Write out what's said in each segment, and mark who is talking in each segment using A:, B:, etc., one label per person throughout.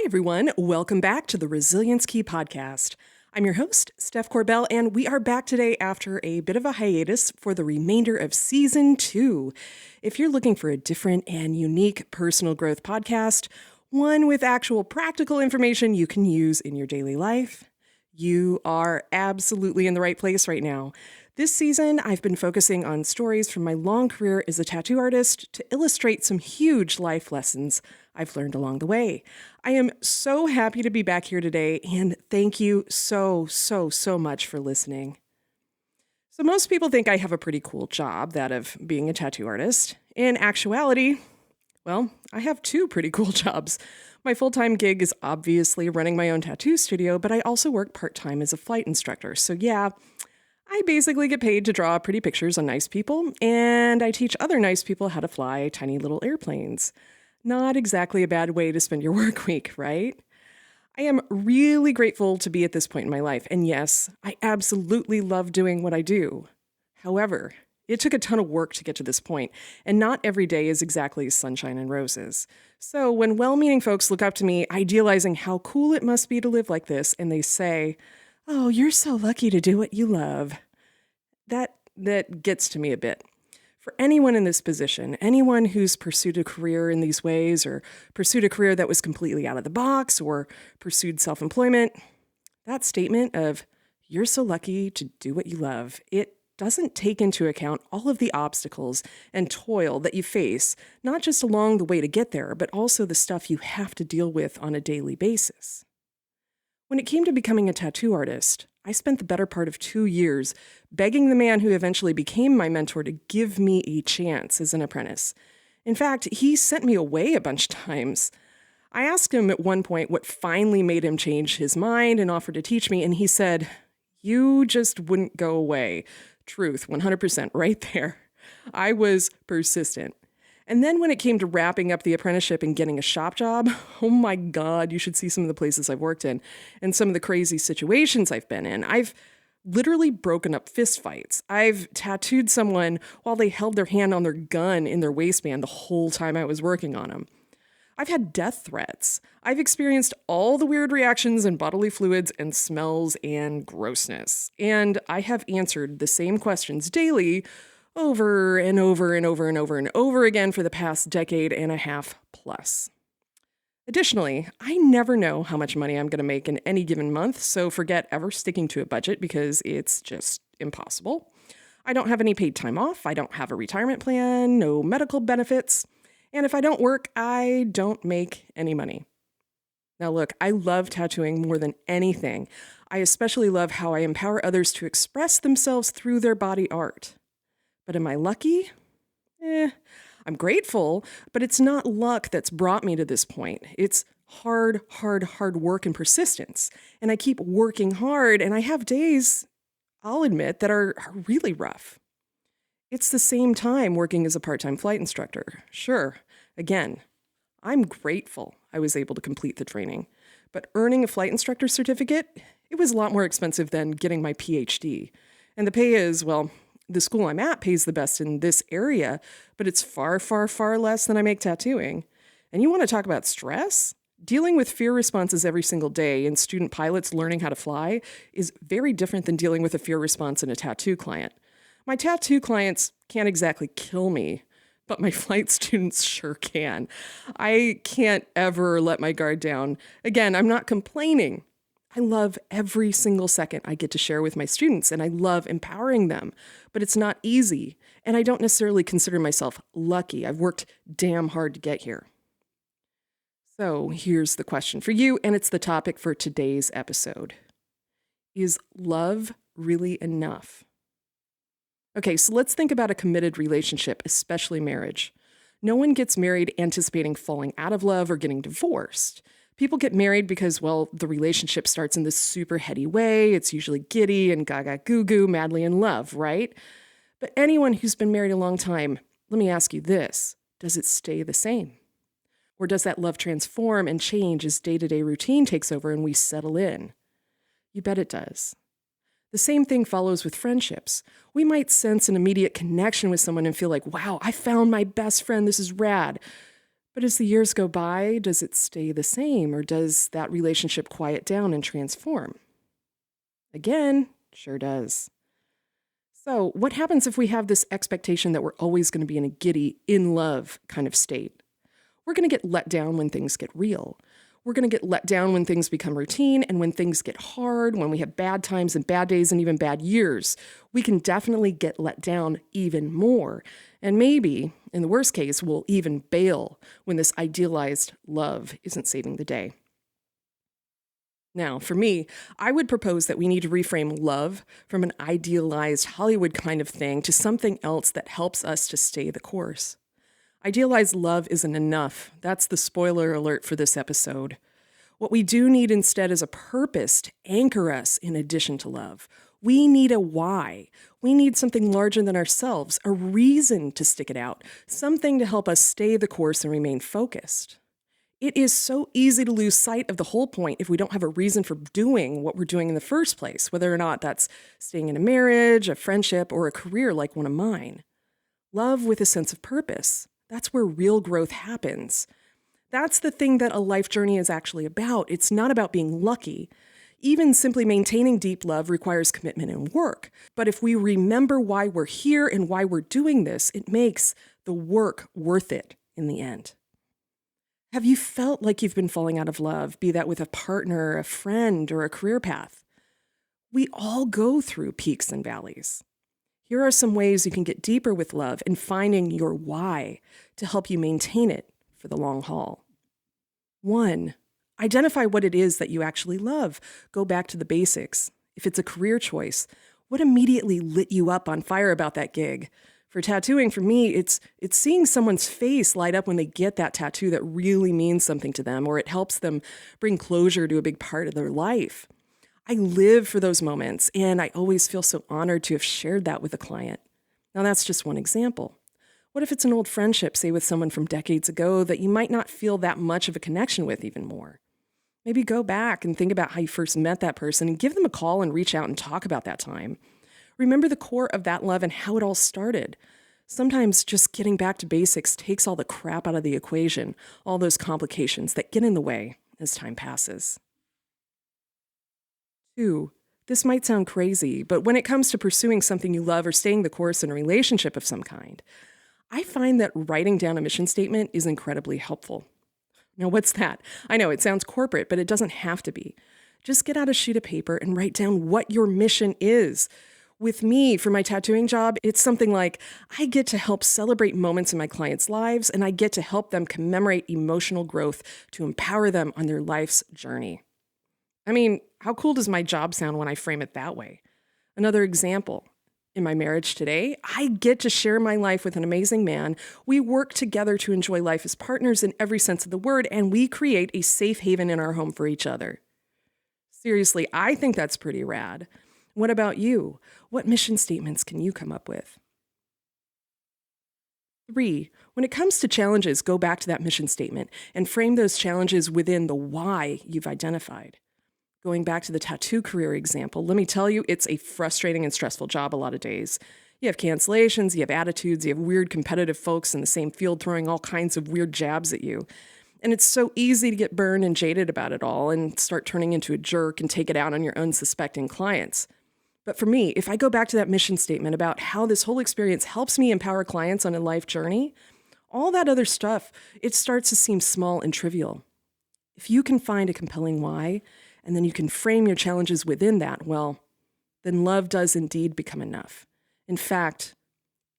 A: Hi, everyone. Welcome back to the Resilience Key podcast. I'm your host, Steph Corbell, and we are back today after a bit of a hiatus for the remainder of season 2. If you're looking for a different and unique personal growth podcast, one with actual practical information you can use in your daily life, you are absolutely in the right place right now. This season, I've been focusing on stories from my long career as a tattoo artist to illustrate some huge life lessons I've learned along the way. I am so happy to be back here today, and thank you so much for listening. So most people think I have a pretty cool job, that of being a tattoo artist. In actuality, well, I have two pretty cool jobs. My full-time gig is obviously running my own tattoo studio, but I also work part-time as a flight instructor. So yeah, I basically get paid to draw pretty pictures on nice people, and I teach other nice people how to fly tiny little airplanes. Not exactly a bad way to spend your work week, right? I am really grateful to be at this point in my life, and yes, I absolutely love doing what I do. However, it took a ton of work to get to this point, and not every day is exactly sunshine and roses. So when well-meaning folks look up to me, idealizing how cool it must be to live like this, and they say, "Oh, you're so lucky to do what you love," that gets to me a bit. For anyone in this position, anyone who's pursued a career in these ways, or pursued a career that was completely out of the box, or pursued self-employment, that statement of, "You're so lucky to do what you love," it doesn't take into account all of the obstacles and toil that you face, not just along the way to get there, but also the stuff you have to deal with on a daily basis. When it came to becoming a tattoo artist, I spent the better part of 2 years begging the man who eventually became my mentor to give me a chance as an apprentice. In fact, he sent me away a bunch of times. I asked him at one point what finally made him change his mind and offer to teach me, and he said, "You just wouldn't go away." Truth, 100% right there. I was persistent. And then when it came to wrapping up the apprenticeship and getting a shop job, oh my God, you should see some of the places I've worked in and some of the crazy situations I've been in. I've literally broken up fistfights. I've tattooed someone while they held their hand on their gun in their waistband the whole time I was working on them. I've had death threats. I've experienced all the weird reactions and bodily fluids and smells and grossness. And I have answered the same questions daily over and over and over and over and over again for the past decade and a half plus. Additionally, I never know how much money I'm going to make in any given month, so forget ever sticking to a budget because it's just impossible. I don't have any paid time off, I don't have a retirement plan, no medical benefits, and if I don't work, I don't make any money. Now look, I love tattooing more than anything. I especially love how I empower others to express themselves through their body art. But am I lucky? I'm grateful, but it's not luck that's brought me to this point. It's hard work and persistence. And I keep working hard, and I have days, I'll admit, that are really rough. It's the same time working as a part-time flight instructor. Sure, again, I'm grateful I was able to complete the training. But earning a flight instructor certificate, it was a lot more expensive than getting my PhD. And the pay is, well, the school I'm at pays the best in this area, but it's far less than I make tattooing. And you want to talk about stress? Dealing with fear responses every single day and student pilots learning how to fly is very different than dealing with a fear response in a tattoo client. My tattoo clients can't exactly kill me, but my flight students sure can. I can't ever let my guard down. Again, I'm not complaining. I love every single second I get to share with my students, and I love empowering them. But it's not easy, and I don't necessarily consider myself lucky. I've worked damn hard to get here. So here's the question for you, and it's the topic for today's episode. Is love really enough? Okay, so let's think about a committed relationship, especially marriage. No one gets married anticipating falling out of love or getting divorced. People get married because, well, the relationship starts in this super heady way. It's usually giddy and gaga goo goo, madly in love, right? But anyone who's been married a long time, let me ask you this. Does it stay the same? Or does that love transform and change as day-to-day routine takes over and we settle in? You bet it does. The same thing follows with friendships. We might sense an immediate connection with someone and feel like, wow, I found my best friend, this is rad. But as the years go by, does it stay the same, or does that relationship quiet down and transform? Again, sure does. So, what happens if we have this expectation that we're always going to be in a giddy, in love kind of state? We're going to get let down when things get real. We're going to get let down when things become routine and when things get hard, when we have bad times and bad days and even bad years. We can definitely get let down even more. And maybe, in the worst case, we'll even bail when this idealized love isn't saving the day. Now, for me, I would propose that we need to reframe love from an idealized Hollywood kind of thing to something else that helps us to stay the course. Idealized love isn't enough. That's the spoiler alert for this episode. What we do need instead is a purpose to anchor us in addition to love. We need a why. We need something larger than ourselves, a reason to stick it out, something to help us stay the course and remain focused. It is so easy to lose sight of the whole point if we don't have a reason for doing what we're doing in the first place, whether or not that's staying in a marriage, a friendship, or a career like one of mine. Love with a sense of purpose. That's where real growth happens. That's the thing that a life journey is actually about. It's not about being lucky. Even simply maintaining deep love requires commitment and work. But if we remember why we're here and why we're doing this, it makes the work worth it in the end. Have you felt like you've been falling out of love, be that with a partner, a friend, or a career path? We all go through peaks and valleys. Here are some ways you can get deeper with love and finding your why to help you maintain it for the long haul. 1, identify what it is that you actually love. Go back to the basics. If it's a career choice, what immediately lit you up on fire about that gig? For tattooing, for me, it's seeing someone's face light up when they get that tattoo that really means something to them, or it helps them bring closure to a big part of their life. I live for those moments, and I always feel so honored to have shared that with a client. Now, that's just one example. What if it's an old friendship, say with someone from decades ago, that you might not feel that much of a connection with even more? Maybe go back and think about how you first met that person and give them a call and reach out and talk about that time. Remember the core of that love and how it all started. Sometimes just getting back to basics takes all the crap out of the equation, all those complications that get in the way as time passes. 2, this might sound crazy, but when it comes to pursuing something you love or staying the course in a relationship of some kind, I find that writing down a mission statement is incredibly helpful. Now, what's that? I know it sounds corporate, but it doesn't have to be. Just get out a sheet of paper and write down what your mission is. With me, for my tattooing job, it's something like, I get to help celebrate moments in my clients' lives, and I get to help them commemorate emotional growth to empower them on their life's journey. I mean, how cool does my job sound when I frame it that way? Another example. In my marriage today, I get to share my life with an amazing man. We work together to enjoy life as partners in every sense of the word, and we create a safe haven in our home for each other. Seriously, I think that's pretty rad. What about you? What mission statements can you come up with? 3, when it comes to challenges, go back to that mission statement and frame those challenges within the why you've identified. Going back to the tattoo career example, let me tell you, it's a frustrating and stressful job a lot of days. You have cancellations, you have attitudes, you have weird competitive folks in the same field throwing all kinds of weird jabs at you. And it's so easy to get burned and jaded about it all and start turning into a jerk and take it out on your unsuspecting clients. But for me, if I go back to that mission statement about how this whole experience helps me empower clients on a life journey, all that other stuff, it starts to seem small and trivial. If you can find a compelling why, and then you can frame your challenges within that, well, then love does indeed become enough. In fact,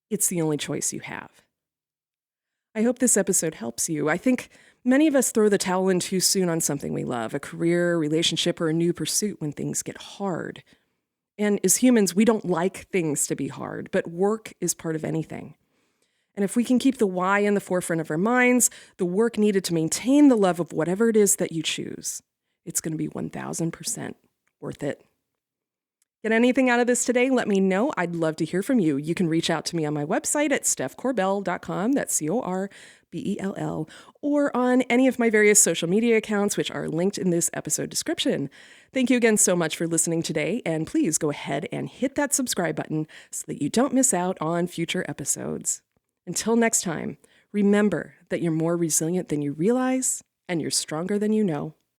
A: it's the only choice you have. I hope this episode helps you. I think many of us throw the towel in too soon on something we love, a career, relationship, or a new pursuit when things get hard. And as humans, we don't like things to be hard, but work is part of anything. And if we can keep the why in the forefront of our minds, the work needed to maintain the love of whatever it is that you choose, it's going to be 1000% worth it. Get anything out of this today? Let me know. I'd love to hear from you. You can reach out to me on my website at stephcorbell.com. That's CORBELL, or on any of my various social media accounts, which are linked in this episode description. Thank you again so much for listening today, and please go ahead and hit that subscribe button so that you don't miss out on future episodes. Until next time, Remember that you're more resilient than you realize, and you're stronger than you know.